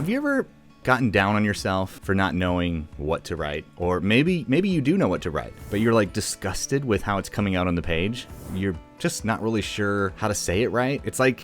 Have you ever gotten down on yourself for not knowing what to write? Or maybe you do know what to write, but you're like disgusted with how it's coming out on the page. You're just not really sure how to say it right. It's like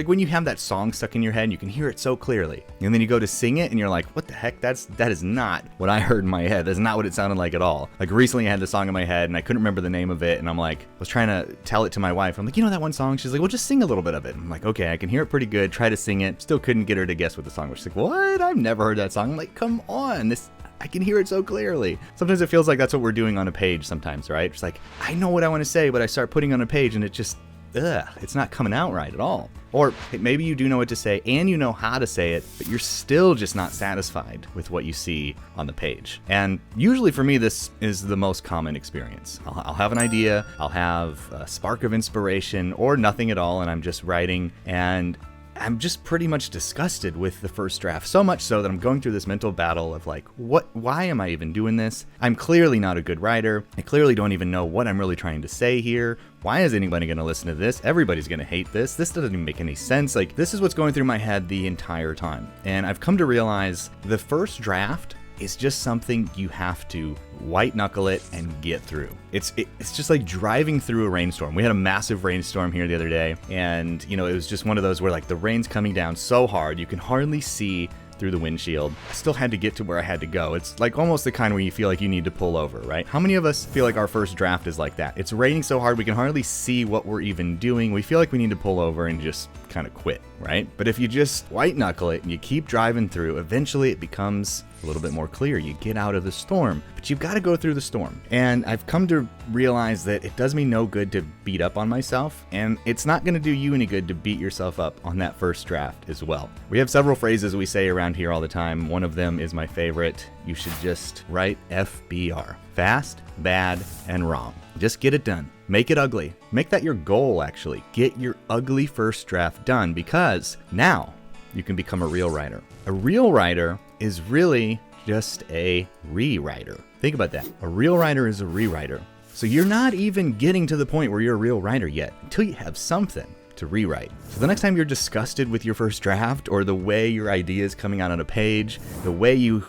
when you have that song stuck in your head and you can hear it so clearly, and then you go to sing it and you're like, what the heck? That is not what I heard in my head. That's not what it sounded like at all. Like recently I had the song in my head and I couldn't remember the name of it, and I'm like, I was trying to tell it to my wife. I'm like, you know that one song? She's like, well, just sing a little bit of it. I'm like, okay, I can hear it pretty good. Try to sing it. Still couldn't get her to guess what the song was. She's like, what? I've never heard that song. I'm like, come on, I can hear it so clearly. Sometimes it feels like that's what we're doing on a page sometimes, right? It's like, I know what I want to say, but I start putting on a page and it just, it's not coming out right at all. Or maybe you do know what to say and you know how to say it, but you're still just not satisfied with what you see on the page. And usually for me, this is the most common experience. I'll have an idea, I'll have a spark of inspiration or nothing at all, and I'm just writing, and I'm just pretty much disgusted with the first draft, so much so that I'm going through this mental battle of like, why am I even doing this? I'm clearly not a good writer. I clearly don't even know what I'm really trying to say here. Why is anybody going to listen to this? Everybody's going to hate this. This doesn't even make any sense. Like, this is what's going through my head the entire time. And I've come to realize the first draft is just something you have to white knuckle it and get through. It's just like driving through a rainstorm. We had a massive rainstorm here the other day, and it was just one of those where like the rain's coming down so hard you can hardly see through the windshield. I still had to get to where I had to go. It's like almost the kind where you feel like you need to pull over, right? How many of us feel like our first draft is like that? It's raining so hard we can hardly see what we're even doing. We feel like we need to pull over and just kind of quit, right? But if you just white knuckle it and you keep driving through, eventually it becomes a little bit more clear. You get out of the storm, but you've got to go through the storm. And I've come to realize that it does me no good to beat up on myself, and it's not going to do you any good to beat yourself up on that first draft as well. We have several phrases we say around here all the time. One of them is my favorite. You should just write FBR. Fast, bad, and wrong. Just get it done. Make it ugly. Make that your goal, actually. Get your ugly first draft done, because now you can become a real writer. A real writer is really just a rewriter. Think about that. A real writer is a rewriter. So you're not even getting to the point where you're a real writer yet until you have something to rewrite. So the next time you're disgusted with your first draft, or the way your idea is coming out on a page, the way you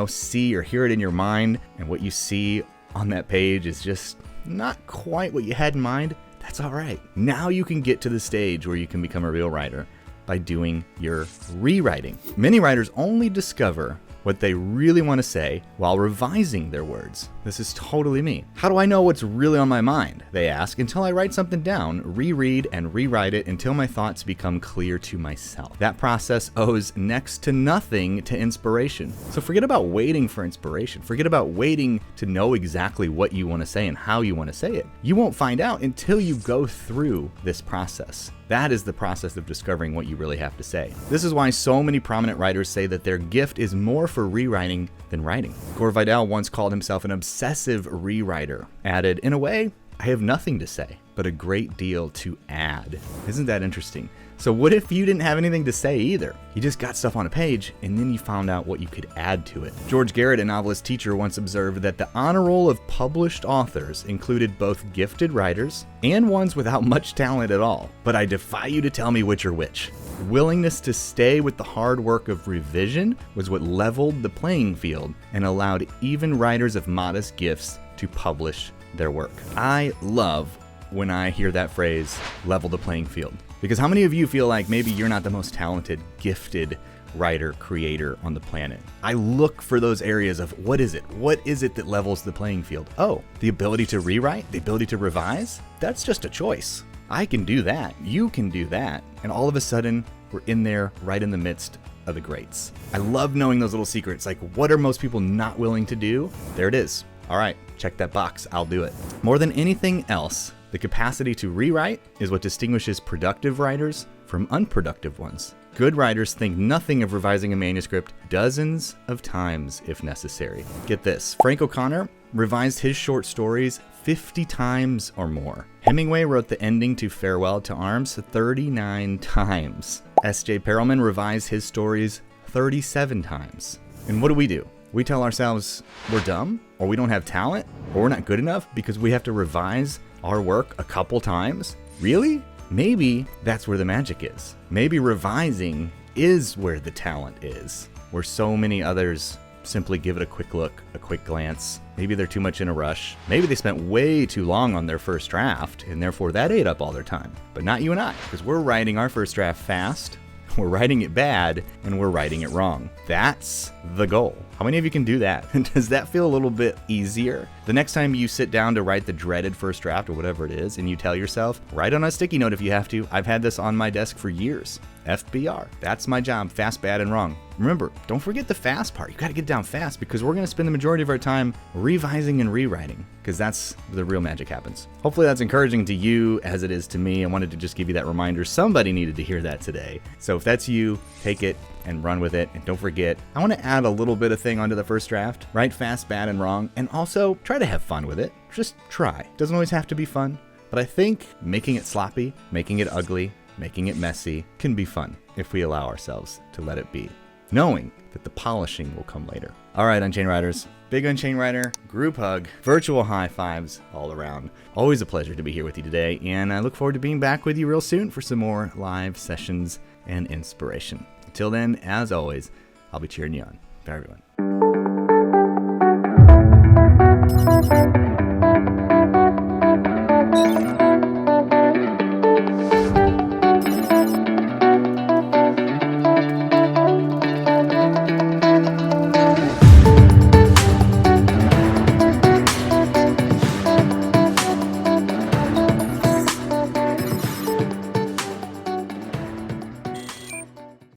see or hear it in your mind, and what you see on that page is just not quite what you had in mind, that's all right. Now you can get to the stage where you can become a real writer by doing your rewriting. Many writers only discover what they really want to say while revising their words. This is totally me. How do I know what's really on my mind? They ask, until I write something down, reread and rewrite it until my thoughts become clear to myself. That process owes next to nothing to inspiration. So forget about waiting for inspiration. Forget about waiting to know exactly what you want to say and how you want to say it. You won't find out until you go through this process. That is the process of discovering what you really have to say. This is why so many prominent writers say that their gift is more for rewriting than writing. Gore Vidal once called himself an obsessive rewriter. Added, in a way, I have nothing to say, but a great deal to add. Isn't that interesting? So what if you didn't have anything to say either? You just got stuff on a page, and then you found out what you could add to it. George Garrett, a novelist teacher, once observed that the honor roll of published authors included both gifted writers and ones without much talent at all. But I defy you to tell me which are which. Willingness to stay with the hard work of revision was what leveled the playing field and allowed even writers of modest gifts to publish their work. I love when I hear that phrase, level the playing field. Because how many of you feel like maybe you're not the most talented, gifted writer, creator on the planet? I look for those areas of what is it? What is it that levels the playing field? Oh, the ability to rewrite, the ability to revise? That's just a choice. I can do that. You can do that. And all of a sudden, we're in there right in the midst of the greats. I love knowing those little secrets. Like, what are most people not willing to do? There it is. All right, check that box. I'll do it. More than anything else, the capacity to rewrite is what distinguishes productive writers from unproductive ones. Good writers think nothing of revising a manuscript dozens of times if necessary. Get this, Frank O'Connor revised his short stories 50 times or more. Hemingway wrote the ending to Farewell to Arms 39 times. S.J. Perelman revised his stories 37 times. And what do? We tell ourselves we're dumb, or we don't have talent, or we're not good enough because we have to revise our work a couple times? Really? Maybe that's where the magic is. Maybe revising is where the talent is, where so many others simply give it a quick look, a quick glance. Maybe they're too much in a rush. Maybe they spent way too long on their first draft, and therefore that ate up all their time. But not you and I, because we're writing our first draft fast, we're writing it bad, and we're writing it wrong. That's the goal. How many of you can do that? Does that feel a little bit easier? The next time you sit down to write the dreaded first draft or whatever it is, and you tell yourself, write on a sticky note if you have to. I've had this on my desk for years. FBR. That's my job. Fast, bad, and wrong. Remember, don't forget the fast part. You got to get down fast because we're going to spend the majority of our time revising and rewriting because that's where the real magic happens. Hopefully that's encouraging to you as it is to me. I wanted to just give you that reminder. Somebody needed to hear that today. So if that's you, take it and run with it. And don't forget, I want to add a little bit of thing onto the first draft. Write fast, bad, and wrong. And also try to have fun with it. Just try. Doesn't always have to be fun. But I think making it sloppy, making it ugly, making it messy can be fun if we allow ourselves to let it be, knowing that the polishing will come later. All right, Unchained Writers, big Unchained Writer, group hug, virtual high fives all around. Always a pleasure to be here with you today, and I look forward to being back with you real soon for some more live sessions and inspiration. Until then, as always, I'll be cheering you on. Bye, everyone.